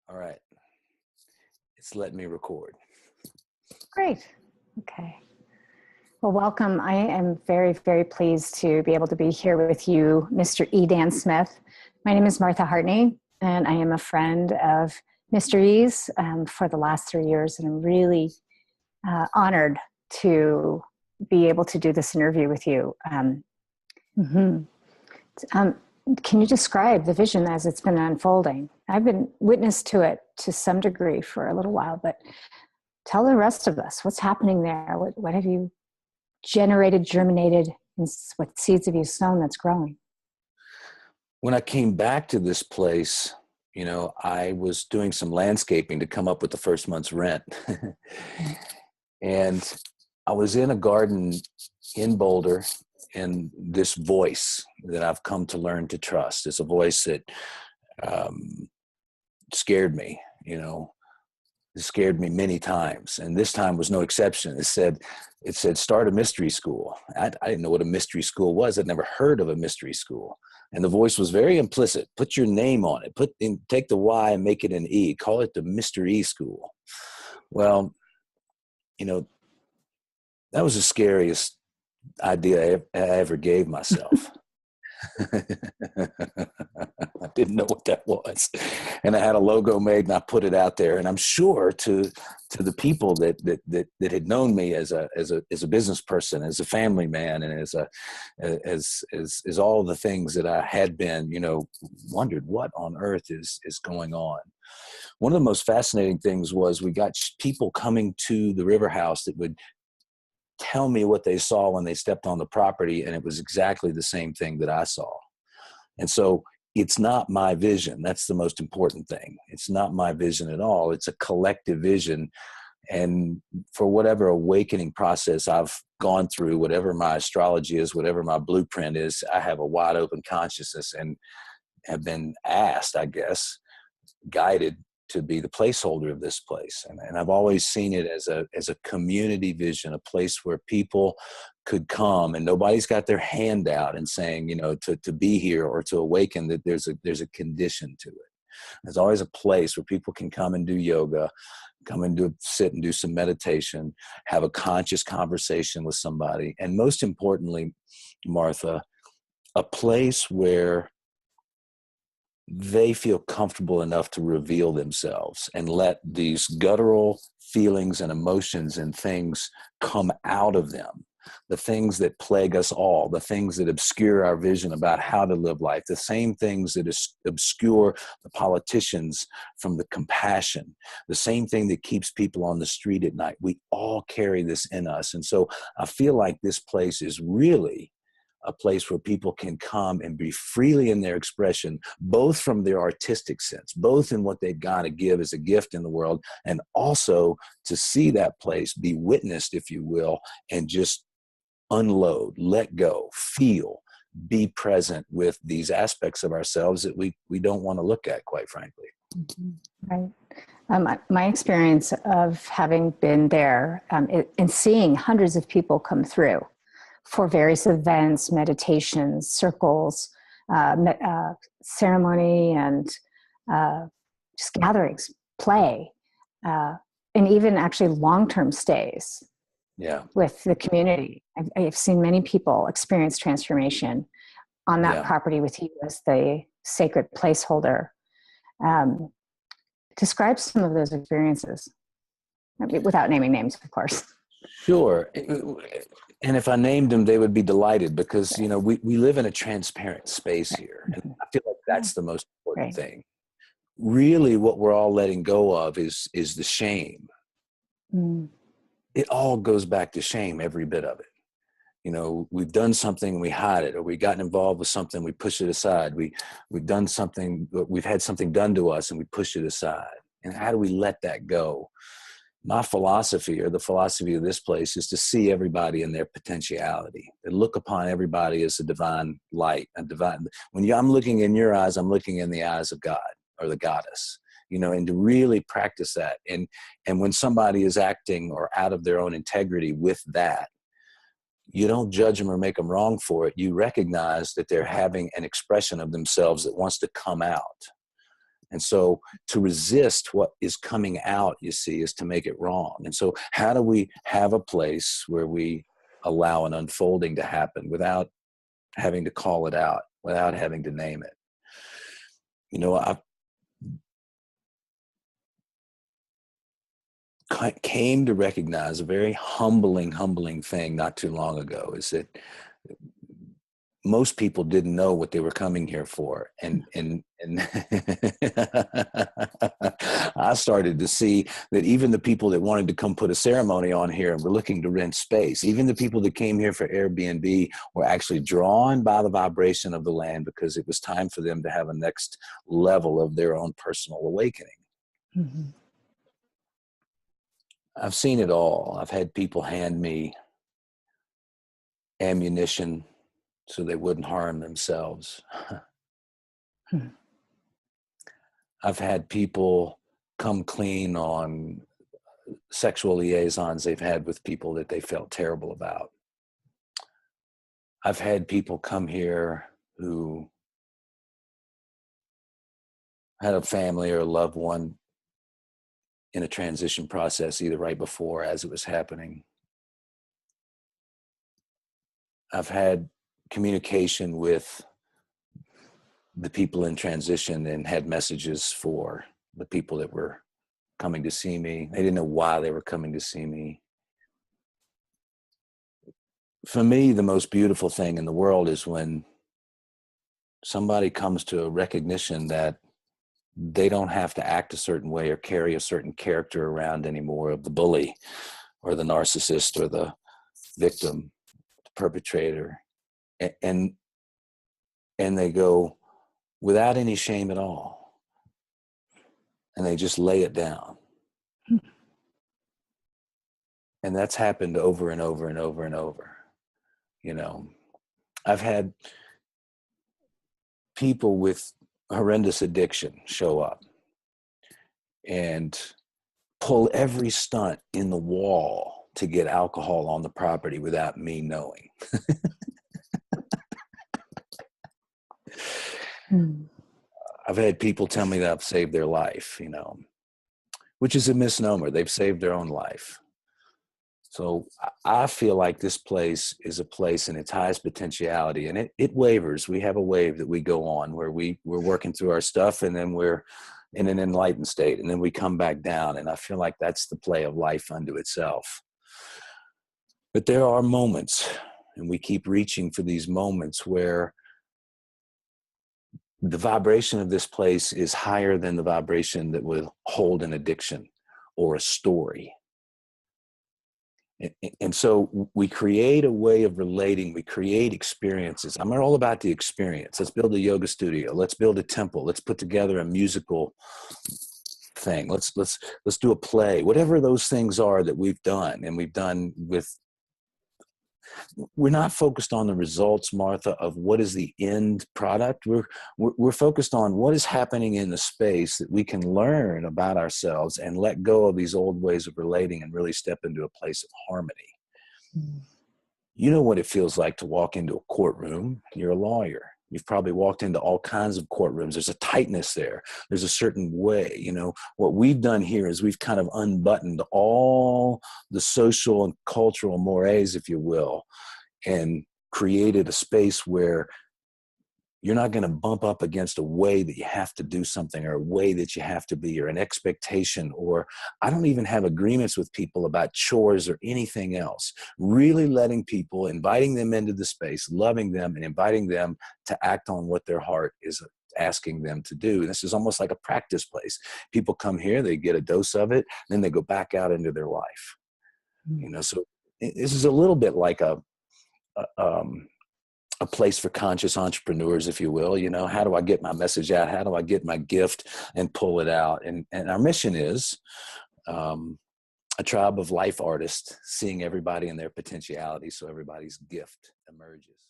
All right. It's letting me record. Great. Okay. Well, welcome. I am very, very pleased to be able to be here with you, Mr. E. Dan Smith. My name is Martha Hartney, and I am a friend of Mr. E's for the last 3 years, and I'm really honored to be able to do this interview with you. Can you describe the vision as it's been unfolding? I've been witness to it to some degree for a little while, but tell the rest of us what's happening there. What have you generated, germinated, and what seeds have you sown that's growing? When I came back to this place, I was doing some landscaping to come up with the first month's rent. And I was in a garden in Boulder, and this voice that I've come to learn to trust is a voice that scared me, It scared me many times, and this time was no exception. It said, start a mystery school. I didn't know what a mystery school was. I'd never heard of a mystery school. And the voice was very implicit. Put your name on it. Take the Y and make it an E. Call it the MysterE School. Well, that was the scariest idea I ever gave myself. I didn't know what that was, and I had a logo made, and I put it out there. And I'm sure to the people that had known me as a business person, as a family man, and as all the things that I had been, wondered what on earth is going on. One of the most fascinating things was we got people coming to the River House that would tell me what they saw when they stepped on the property, and it was exactly the same thing that I saw. And so it's not my vision. That's the most important thing. It's not my vision at all. It's a collective vision. And for whatever awakening process I've gone through, whatever my astrology is, whatever my blueprint is, I have a wide open consciousness and have been asked, I guess, guided to be the placeholder of this place. And I've always seen it as a community vision, a place where people could come and nobody's got their hand out and saying, to be here or to awaken, that there's a condition to it. There's always a place where people can come and do yoga, come and sit and do some meditation, have a conscious conversation with somebody. And most importantly, Martha, a place where they feel comfortable enough to reveal themselves and let these guttural feelings and emotions and things come out of them. The things that plague us all, the things that obscure our vision about how to live life, the same things that obscure the politicians from the compassion, the same thing that keeps people on the street at night. We all carry this in us. And so I feel like this place is really a place where people can come and be freely in their expression, both from their artistic sense, both in what they've got to give as a gift in the world, and also to see that place be witnessed, if you will, and just unload, let go, feel, be present with these aspects of ourselves that we don't want to look at, quite frankly. Right. My experience of having been there and seeing hundreds of people come through for various events, meditations, circles, ceremony, and just gatherings, play, and even actually long-term stays with the community. I've seen many people experience transformation on that property with you as the sacred placeholder. Describe some of those experiences, without naming names, of course. Sure. And if I named them, they would be delighted because, we live in a transparent space here. And I feel like that's the most important thing. Really, what we're all letting go of is the shame. It all goes back to shame, every bit of it. We've done something, we hide it, or we've gotten involved with something, we push it aside. We've done something, we've had something done to us, and we push it aside. And how do we let that go? My philosophy, or the philosophy of this place, is to see everybody in their potentiality, and look upon everybody as a divine light, when I'm looking in your eyes, I'm looking in the eyes of God or the goddess, and to really practice that. And when somebody is acting or out of their own integrity with that, you don't judge them or make them wrong for it. You recognize that they're having an expression of themselves that wants to come out. And so to resist what is coming out, you see, is to make it wrong. And so how do we have a place where we allow an unfolding to happen without having to call it out, without having to name it? You know, I came to recognize a very humbling thing not too long ago, is that most people didn't know what they were coming here for. And I started to see that even the people that wanted to come put a ceremony on here and were looking to rent space, even the people that came here for Airbnb were actually drawn by the vibration of the land because it was time for them to have a next level of their own personal awakening. Mm-hmm. I've seen it all. I've had people hand me ammunition so they wouldn't harm themselves. I've had people come clean on sexual liaisons they've had with people that they felt terrible about. I've had people come here who had a family or a loved one in a transition process, either right before or as it was happening. I've had communication with the people in transition and had messages for the people that were coming to see me. They didn't know why they were coming to see me. For me, the most beautiful thing in the world is when somebody comes to a recognition that they don't have to act a certain way or carry a certain character around anymore of the bully or the narcissist or the victim, the perpetrator. And they go without any shame at all. And they just lay it down. And that's happened over and over and over and over. You know, I've had people with horrendous addiction show up and pull every stunt in the wall to get alcohol on the property without me knowing. I've had people tell me that I've saved their life, you know, which is a misnomer. They've saved their own life. So I feel like this place is a place in its highest potentiality, and it wavers. We have a wave that we go on where we're working through our stuff, and then we're in an enlightened state, and then we come back down. And I feel like that's the play of life unto itself. But there are moments, and we keep reaching for these moments where the vibration of this place is higher than the vibration that will hold an addiction or a story. And so we create a way of relating. We create experiences. I'm all about the experience. Let's build a yoga studio. Let's build a temple. Let's put together a musical thing. Let's do a play. Whatever those things are that we've done, and we've done with. We're not focused on the results, Martha, of what is the end product. We're focused on what is happening in the space that we can learn about ourselves and let go of these old ways of relating and really step into a place of harmony. Mm. You know what it feels like to walk into a courtroom. You're a lawyer. You've probably walked into all kinds of courtrooms. There's a tightness there. There's a certain way, you know. What we've done here is we've kind of unbuttoned all the social and cultural mores, if you will, and created a space where you're not going to bump up against a way that you have to do something or a way that you have to be or an expectation, or I don't even have agreements with people about chores or anything else. Really letting people, inviting them into the space, loving them, and inviting them to act on what their heart is asking them to do. This is almost like a practice place. People come here, they get a dose of it, then they go back out into their life. You know, so this is a little bit like a place for conscious entrepreneurs, if you will. You know, how do I get my message out? How do I get my gift and pull it out? And our mission is a tribe of life artists, seeing everybody in their potentiality so everybody's gift emerges.